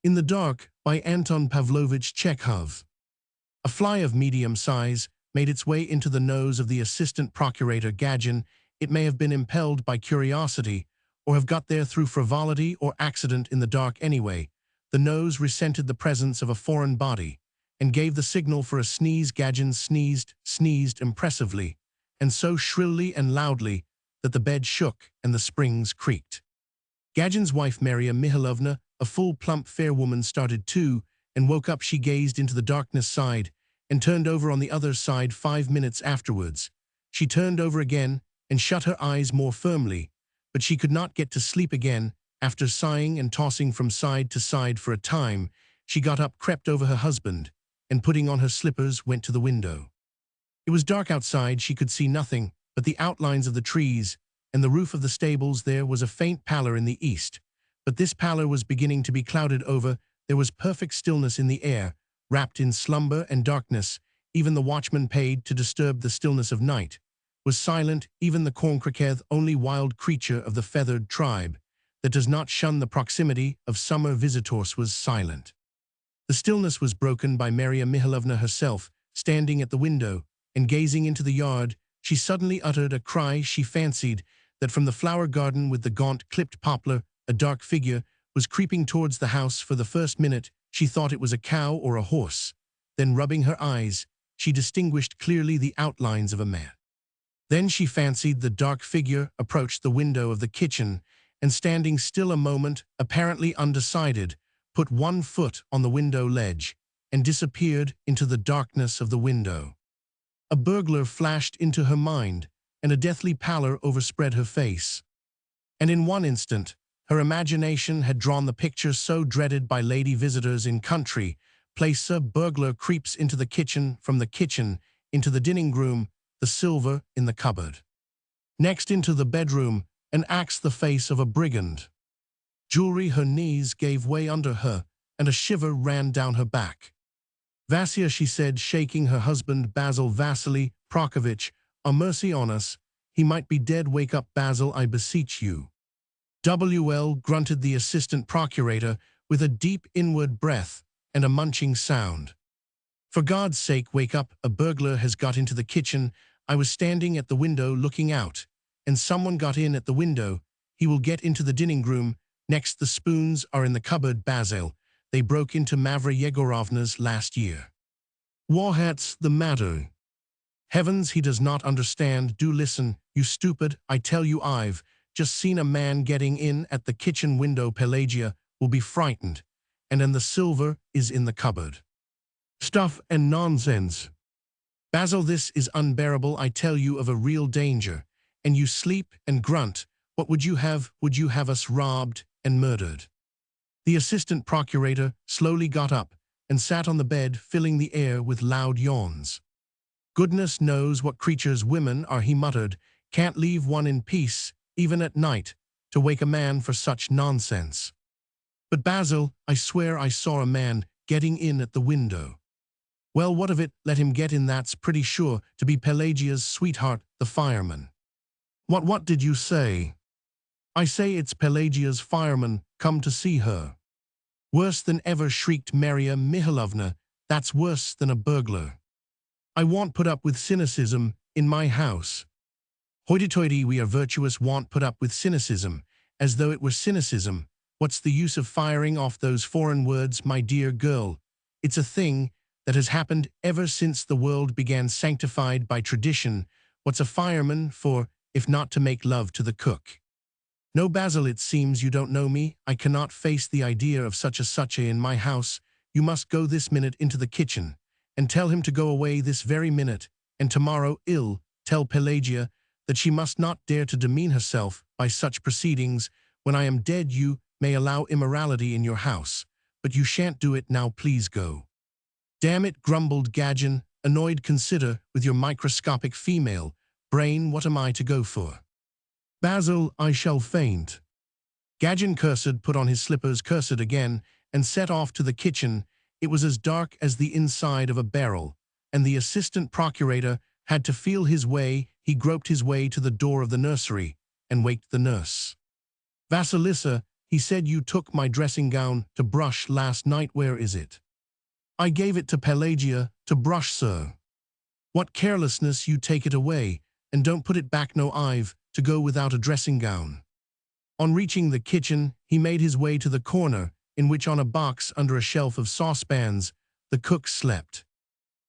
In the Dark by Anton Pavlovich Chekhov. A fly of medium size made its way into the nose of the assistant procurator Gadjin. It may have been impelled by curiosity, or have got there through frivolity or accident in the dark anyway. The nose resented the presence of a foreign body, and gave the signal for a sneeze. Gadjin sneezed impressively, and so shrilly and loudly that the bed shook and the springs creaked. Gadjin's wife Maria Mihailovna, a full, plump, fair woman, started too, and woke up. She gazed into the darkness side, and turned over on the other side 5 minutes afterwards. She turned over again, and shut her eyes more firmly, but she could not get to sleep again. After sighing and tossing from side to side for a time, she got up, crept over her husband, and putting on her slippers, went to the window. It was dark outside. She could see nothing but the outlines of the trees and the roof of the stables. There was a faint pallor in the east, but this pallor was beginning to be clouded over. There was perfect stillness in the air, wrapped in slumber and darkness. Even the watchman, paid to disturb the stillness of night, was silent. Even the corncroquet, only wild creature of the feathered tribe that does not shun the proximity of summer visitors, was silent. The stillness was broken by Maria Mihailovna herself, standing at the window and gazing into the yard. She suddenly uttered a cry. She fancied that from the flower garden with the gaunt, clipped poplar, a dark figure was creeping towards the house. For the first minute, she thought it was a cow or a horse. Then, rubbing her eyes, she distinguished clearly the outlines of a man. Then she fancied the dark figure approached the window of the kitchen, and standing still a moment, apparently undecided, put one foot on the window ledge and disappeared into the darkness of the window. A burglar flashed into her mind, and a deathly pallor overspread her face. And in one instant, her imagination had drawn the picture so dreaded by lady visitors in country place. A burglar creeps into the kitchen, from the kitchen into the dining room, the silver in the cupboard. Next into the bedroom, and acts the face of a brigand. Jewelry. Her knees gave way under her, and a shiver ran down her back. "Vasya," she said, shaking her husband, "Basil Vasily Prokofitch, a mercy on us. He might be dead. Wake up, Basil, I beseech you." "WL," grunted the assistant procurator, with a deep inward breath and a munching sound. "For God's sake, wake up. A burglar has got into the kitchen. I was standing at the window looking out, and someone got in at the window. He will get into the dining room. Next, the spoons are in the cupboard, Basil. They broke into Mavra Yegorovna's last year." "What's the matter?" "Heavens, he does not understand. Do listen, you stupid. I tell you, I've just seen a man getting in at the kitchen window. Pelagia will be frightened. And then the silver is in the cupboard." "Stuff and nonsense." "Basil, this is unbearable. I tell you of a real danger. And you sleep and grunt. What would you have? Would you have us robbed and murdered?" The assistant procurator slowly got up and sat on the bed, filling the air with loud yawns. "Goodness knows what creatures women are," he muttered. "Can't leave one in peace, even at night, to wake a man for such nonsense." "But Basil, I swear I saw a man getting in at the window." "Well, what of it? Let him get in. That's pretty sure to be Pelagia's sweetheart, the fireman." What did you say?" "I say it's Pelagia's fireman, come to see her." "Worse than ever," shrieked Maria Mihailovna. "That's worse than a burglar. I won't put up with cynicism in my house." "Hoity-toity, we are virtuous. Won't put up with cynicism, as though it were cynicism. What's the use of firing off those foreign words, my dear girl? It's a thing that has happened ever since the world began, sanctified by tradition. What's a fireman for, if not to make love to the cook? No, Basil, it seems you don't know me. I cannot face the idea of such a in my house. You must go this minute into the kitchen, and tell him to go away this very minute, and tomorrow tell Pelagia that she must not dare to demean herself by such proceedings. When I am dead, you may allow immorality in your house, but you shan't do it now. Please go." "Damn it," grumbled Gadjin, annoyed. "Consider, with your microscopic female brain, what am I to go for?" "Basil, I shall faint." Gadjin cursed, put on his slippers, cursed again, and set off to the kitchen. It was as dark as the inside of a barrel, and the assistant procurator had to feel his way. He groped his way to the door of the nursery and waked the nurse. "Vasilissa," he said you took my dressing gown to brush last night. Where is it? I gave it to Pelagia to brush, sir. What carelessness, you take it away, and don't put it back. No, I've to go without a dressing gown. On reaching the kitchen, he made his way to the corner, in which on a box under a shelf of saucepans, the cook slept.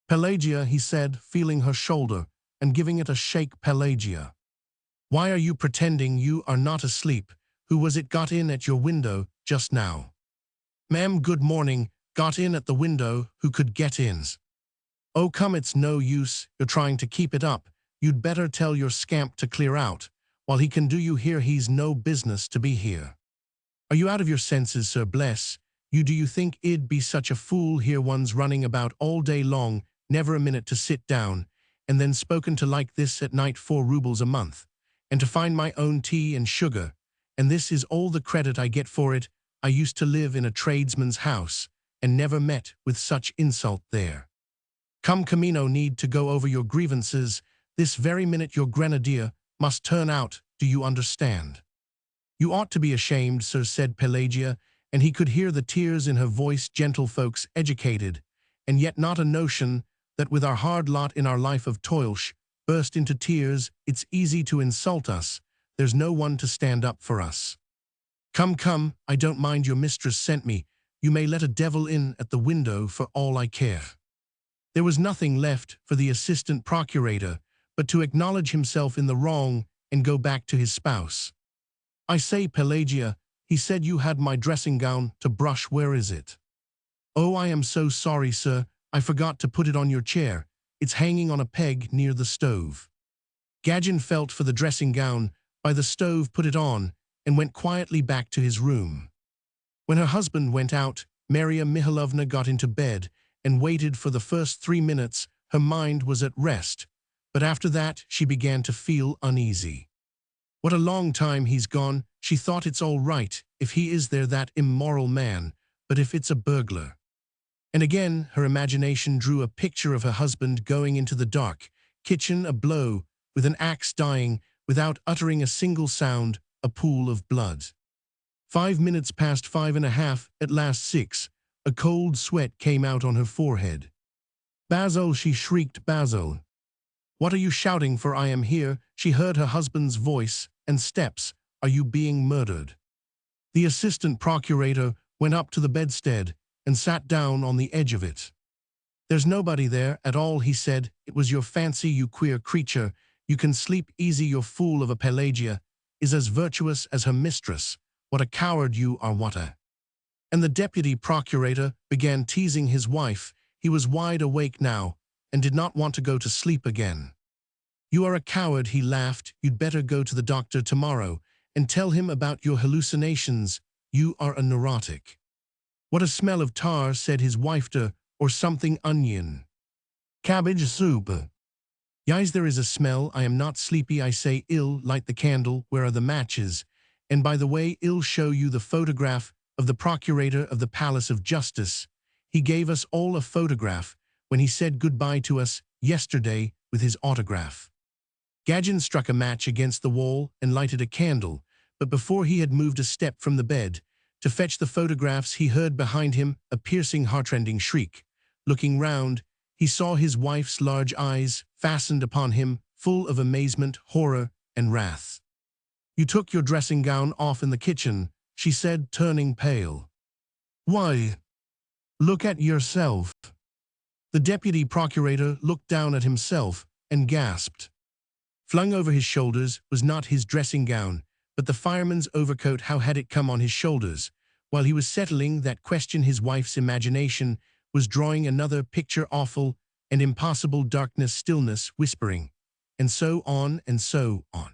Pelagia, he said, feeling her shoulder, and giving it a shake. Pelagia, why are you pretending you are not asleep? Who was it got in at your window just now? Ma'am, good morning. Got in at the window. Who could get in? Oh, come, it's no use, you're trying to keep it up. You'd better tell your scamp to clear out. While he can do you here, he's no business to be here. Are you out of your senses, sir? Bless you, do you think it'd be such a fool here? One's running about all day long, never a minute to sit down, and then spoken to like this at night. 4 rubles a month, and to find my own tea and sugar, and this is all the credit I get for it. I used to live in a tradesman's house, and never met with such insult there. Come, Camino, need to go over your grievances this very minute. Your grenadier must turn out, do you understand? You ought to be ashamed, sir, said Pelagia, and he could hear the tears in her voice. Gentlefolks, educated, and yet not a notion that with our hard lot in our life of toilsh, burst into tears. It's easy to insult us. There's no one to stand up for us. Come, come, I don't mind. Your mistress sent me. You may let a devil in at the window for all I care. There was nothing left for the assistant procurator but to acknowledge himself in the wrong and go back to his spouse. I say, Pelagia, he said you had my dressing gown to brush. Where is it? Oh, I am so sorry, sir. I forgot to put it on your chair. It's hanging on a peg near the stove. Gadgen felt for the dressing gown by the stove, put it on, and went quietly back to his room. When her husband went out, Maria Mihailovna got into bed and waited for the first 3 minutes. Her mind was at rest, but after that she began to feel uneasy. What a long time he's gone, she thought. It's all right if he is there, that immoral man, but if it's a burglar. And again her imagination drew a picture of her husband going into the dark kitchen, a blow with an axe, dying without uttering a single sound, a pool of blood. 5 minutes past 5 and a half, at last 6. A cold sweat came out on her forehead. Basil, she shrieked. Basil, what are you shouting for? I am here. She heard her husband's voice and steps. Are you being murdered? The assistant procurator went up to the bedstead and sat down on the edge of it. There's nobody there at all, he said. It was your fancy, you queer creature. You can sleep easy. Your fool of a Pelagia is as virtuous as her mistress. What a coward you are, what a... And the deputy procurator began teasing his wife. He was wide awake now and did not want to go to sleep again. You are a coward, he laughed. You'd better go to the doctor tomorrow and tell him about your hallucinations. You are a neurotic. What a smell of tar, said his wife, or something. Onion. Cabbage soup. Yes, there is a smell. I am not sleepy, I say. Ill, light the candle. Where are the matches? And by the way, I'll show you the photograph of the procurator of the Palace of Justice. He gave us all a photograph when he said goodbye to us yesterday with his autograph. Gadgen struck a match against the wall and lighted a candle, but before he had moved a step from the bed to fetch the photographs, he heard behind him a piercing, heartrending shriek. Looking round, he saw his wife's large eyes fastened upon him, full of amazement, horror, and wrath. You took your dressing gown off in the kitchen, she said, turning pale. Why? Look at yourself. The deputy procurator looked down at himself and gasped. Flung over his shoulders was not his dressing gown, but the fireman's overcoat. How had it come on his shoulders? While he was settling that question, his wife's imagination was drawing another picture, awful and impossible darkness, stillness, whispering, and so on and so on.